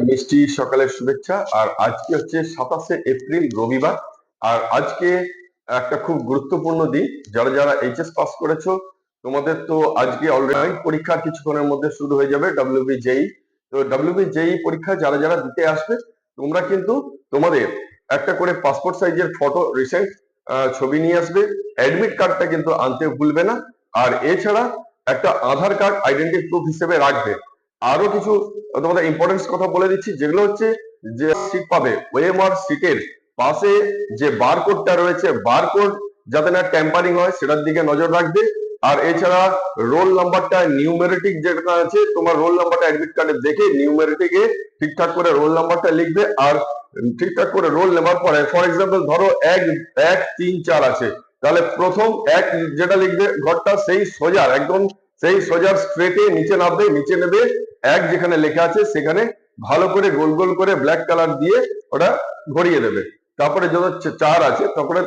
মিষ্টি সকালের শুভেচ্ছা। আর আজকে হচ্ছে 27শে এপ্রিল, রবিবার। আর আজকে একটা খুব গুরুত্বপূর্ণ দিন। যারা যারা এইচএস পাস করেছো, তোমাদের তো আজকে অলরেডি পরীক্ষা কিছুক্ষণের মধ্যে শুরু হয়ে যাবে, ডব্লিউবিজেই। তো ডব্লিউবিজেই পরীক্ষা যারা যারা দিতে আসবে, তোমরা কিন্তু তোমাদের একটা করে পাসপোর্ট সাইজের ফটো, রিসেন্ট ছবি নিয়ে আসবে। অ্যাডমিট কার্ডটা কিন্তু আনতে ভুলবে না। আর এছাড়া একটা আধার কার্ড আইডেন্টি প্রুফ হিসেবে রাখবে। আরো কিছু তোমাদের ইম্পর্টেন্স কথা বলে দিচ্ছি, যেগুলো হচ্ছে যে সিট পাবে, ওএমআর সিটের পাশে যে বারকোডটা রয়েছে, বারকোড যাতে না ট্যাম্পারিং হয় সেটার দিকে নজর রাখবে। আর এছাড়া রোল নাম্বারটা নিউমেরিটিক যেটা আছে, তোমার রোল নাম্বারটা অ্যাডমিট কার্ডে দেখে নিউমেরিটিকে ঠিকঠাক করে রোল নাম্বারটা লিখবে। আর ঠিকঠাক করে রোল নেবার পরে, ফর এক্সাম্পল ধরো 1 1 3 4 আছে, তাহলে প্রথম 1 যেটা লিখবে ঘরটা সেই সোজা, একদম সেই সোজা স্ট্রেটে নিচে নামবে, নিচে নেবে 1 যেখানে লেখা আছে সেখানে ভালো করে গোল গোল করে ব্ল্যাক কালার দিয়ে ওটা ভরিয়ে দেবে। তারপরে যত 4 আছে, তারপরে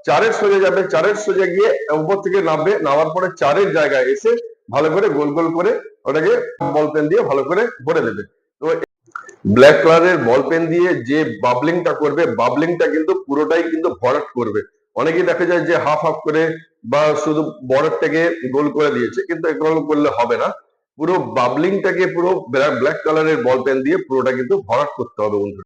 4এর সোজা যাবে, 4এর সোজা গিয়ে উপর থেকে নামবে, নামার পরে 4এর জায়গায় এসে ভালো করে গোল গোল করে ওটাকে বল পেন দিয়ে ভালো করে ভরে দেবে। তো ব্ল্যাক কালারের বল পেন দিয়ে যে বাবলিংটা করবে, বাবলিংটা কিন্তু পুরোটাই কিন্তু ভরাট করবে। অনেকেই দেখা যায় যে হাফ হাফ করে বা শুধু বর্ডারটাকে গোল করে দিয়েছে, কিন্তু এগুলো করলে হবে না। পুরো বাবলিংটাকে পুরো ব্ল্যাক কালারের বল পেন দিয়ে পুরোটা কিন্তু ভরাট করতে হবে বন্ধু।